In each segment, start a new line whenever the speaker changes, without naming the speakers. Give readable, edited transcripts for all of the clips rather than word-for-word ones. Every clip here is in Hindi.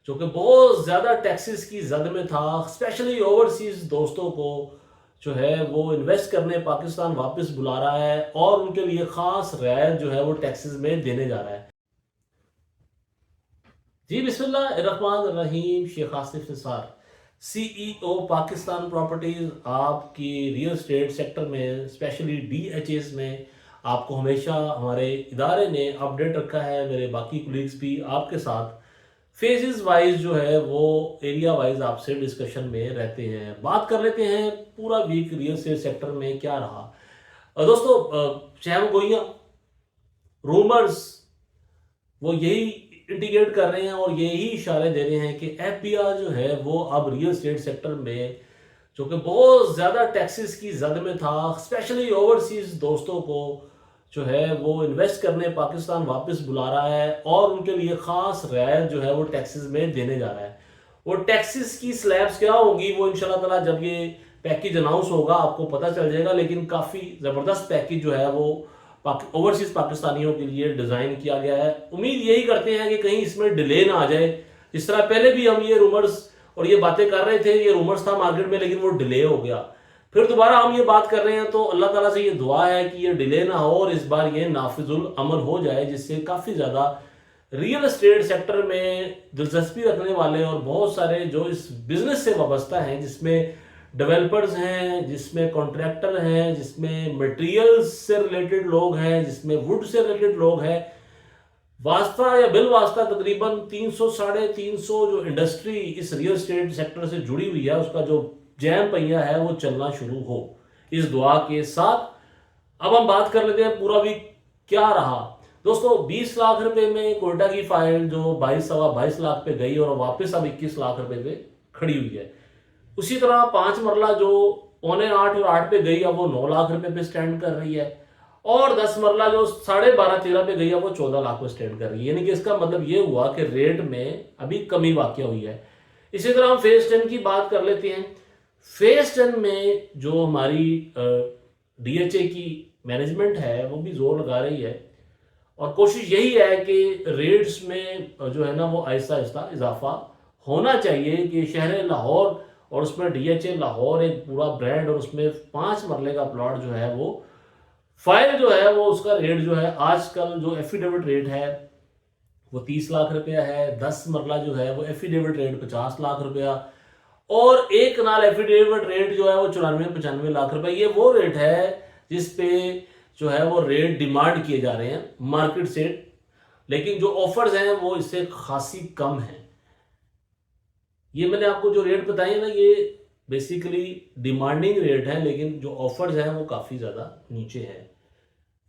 जो कि बहुत ज़्यादा टैक्सेस की जद में था, स्पेशली ओवरसीज दोस्तों को जो है वो इन्वेस्ट करने पाकिस्तान वापस बुला रहा है और उनके लिए ख़ास रियायत जो है वो टैक्सेस में देने जा रहा है। जी बिस्मिल्लाहिर्रहमानिर्रहीम। शेख आसिफ निसार, सीईओ पाकिस्तान प्रॉपर्टीज, आपकी रियल स्टेट सेक्टर में स्पेशली डीएचएस में आपको हमेशा हमारे इदारे ने अपडेट रखा है। मेरे बाकी कोलीग्स भी आपके साथ फेजेस वाइज जो है वो एरिया वाइज आपसे डिस्कशन में रहते हैं। बात कर लेते हैं पूरा वीक रियल स्टेट सेक्टर में क्या रहा। दोस्तों, शहम गोइयां रूमर्स वो यही इंडिकेट कर रहे हैं और यही इशारे दे रहे हैं कि एफबीआई जो है वो अब रियल स्टेट सेक्टर में जो कि बहुत ज़्यादा टैक्सेस की जद में था, स्पेशली ओवरसीज दोस्तों को जो है वो इन्वेस्ट करने पाकिस्तान वापस बुला रहा है और उनके लिए ख़ास रियायत जो है वो टैक्सेस में देने जा रहा है। वो टैक्सेस की स्लैब्स क्या होंगी वो इंशाल्लाह ताला जब ये पैकेज अनाउंस होगा आपको पता चल जाएगा, लेकिन काफ़ी ज़बरदस्त पैकेज जो है वो ओवरसीज पाकिस्तानियों के लिए डिज़ाइन किया गया है। उम्मीद यही करते हैं कि कहीं इसमें डिले ना आ जाए। जिस तरह पहले भी हम ये रूमर्स और ये बातें कर रहे थे, ये रूमर्स था मार्केट में, लेकिन वो डिले हो गया। फिर दोबारा हम ये बात कर रहे हैं तो अल्लाह ताला से ये दुआ है कि ये डिले ना हो और इस बार ये नाफिजुल अमल हो जाए, जिससे काफ़ी ज़्यादा रियल एस्टेट सेक्टर में दिलचस्पी रखने वाले और बहुत सारे जो इस बिजनेस से वाबस्ता हैं, जिसमें डेवलपर्स हैं, जिसमें कॉन्ट्रैक्टर हैं, जिसमें मटेरियल्स से रिलेटेड लोग हैं, जिसमें वुड से रिलेटेड लोग हैं, वास्ता या बिल वास्ता तकरीबन 300 350 जो इंडस्ट्री इस रियल एस्टेट सेक्टर से जुड़ी हुई है उसका जो जैम पहिया है वो चलना शुरू हो, इस दुआ के साथ। अब हम बात कर लेते हैं पूरा वीक क्या रहा। दोस्तों, 20 लाख रुपए में कोयटा की फाइल जो 22 लाख पे गई और वापस अब 21 लाख रुपए पे खड़ी हुई है। उसी तरह 5 मरला जो 7.25 और 8 पे गई अब वो 9 लाख रुपए पे स्टैंड कर रही है और 10 मरला जो 12.5-13 पे गई है वो 14 लाख पे स्टैंड कर रही है। यानी कि इसका मतलब ये हुआ कि रेट में अभी कमी वाकई हुई है। इसी तरह हम फेज 10 की बात कर लेते हैं। फेज 10 में जो हमारी डीएचए की मैनेजमेंट है वो भी जोर लगा रही है और कोशिश यही है कि रेट्स में जो है ना वो आहिस्ता आहिस्ता इजाफा होना चाहिए कि शहर लाहौर और उसमें डीएचए लाहौर एक पूरा ब्रांड और उसमें 5 मरले का प्लॉट जो है वो फाइल जो है वो उसका रेट जो है आजकल जो एफिडेविट रेट है वो 30 लाख रुपया है। 10 मरला जो है वो एफिडेविट रेट 50 लाख रुपया और एक नाल एफिडेविट रेट जो है वो 94-95 लाख रुपए। ये वो रेट है जिसपे जो है वो रेट डिमांड किए जा रहे हैं मार्केट से, लेकिन जो ऑफर्स हैं वो इससे खासी कम है। ये मैंने आपको जो रेट बताए ना ये बेसिकली डिमांडिंग रेट है, लेकिन जो ऑफर्स हैं वो काफ़ी ज़्यादा नीचे है।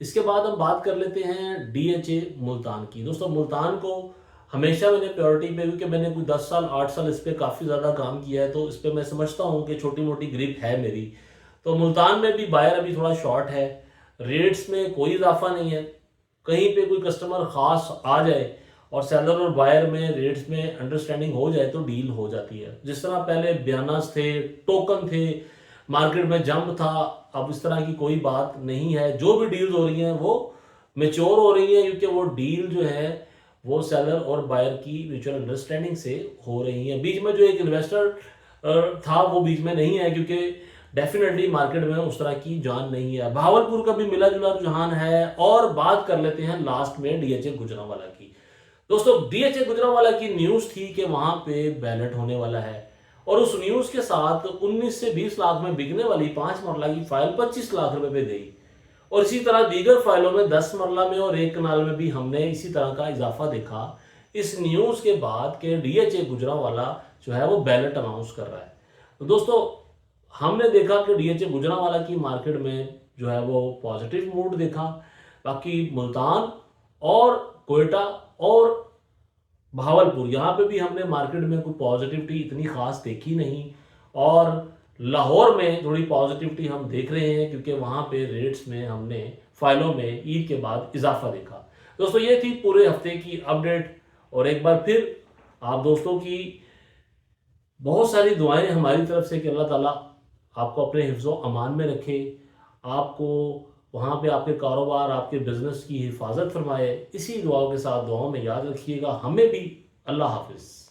इसके बाद हम बात कर लेते हैं डीएचए मुल्तान की। दोस्तों, मुल्तान को हमेशा मैंने प्रायोरिटी पे, क्योंकि मैंने कोई 10 साल 8 साल इस पर काफ़ी ज़्यादा काम किया है तो इस पर मैं समझता हूँ कि छोटी मोटी ग्रिप है मेरी। तो मुल्तान में भी बायर अभी थोड़ा शॉर्ट है, रेट्स में कोई इजाफा नहीं है। कहीं पे कोई कस्टमर ख़ास आ जाए और सेलर और बायर में रेट्स में अंडरस्टैंडिंग हो जाए तो डील हो जाती है। जिस तरह पहले बयानास थे, टोकन थे, मार्केट में जंप था, अब इस तरह की कोई बात नहीं है। जो भी डील्स हो रही हैं वो मेच्योर हो रही हैं क्योंकि वो डील जो है वो सेलर और बायर की म्यूचुअल अंडरस्टैंडिंग से हो रही है। बीच में जो एक इन्वेस्टर था वो बीच में नहीं है क्योंकि डेफिनेटली मार्केट में उस तरह की जान नहीं है। भावलपुर का भी मिला जुला रुझान है। और बात कर लेते हैं लास्ट में डीएचए गुजरांवाला की। दोस्तों, डीएचए गुजरांवाला की न्यूज थी कि वहां पे बैलेट होने वाला है और उस न्यूज के साथ 19 से 20 लाख में बिकने वाली 5 मरला की फाइल 25 लाख रुपए पे गई और इसी तरह दीगर फाइलों में 10 मरला में और 1 कनाल में भी हमने इसी तरह का इजाफा देखा इस न्यूज के बाद कि डीएचए गुजरांवाला जो है वो बैलेट अनाउंस कर रहा है। तो दोस्तों, हमने देखा कि डीएचए गुजरांवाला की मार्केट में जो है वो पॉजिटिव मूड देखा। बाकी मुल्तान और कोयटा और भावलपुर यहाँ पे भी हमने मार्केट में कोई पॉजिटिविटी इतनी खास देखी नहीं और लाहौर में थोड़ी पॉजिटिविटी हम देख रहे हैं क्योंकि वहाँ पे रेट्स में हमने फाइलों में ईद के बाद इजाफा देखा। दोस्तों, ये थी पूरे हफ्ते की अपडेट और एक बार फिर आप दोस्तों की बहुत सारी दुआएं हमारी तरफ से कि अल्लाह ताला आपको अपने हिफ्ज़ो अमान में रखे, आपको वहाँ पे आपके कारोबार आपके बिजनेस की हिफाजत फरमाए। इसी दुआओं के साथ दुआओं में याद रखिएगा। हमें भी। अल्लाह हाफिज़।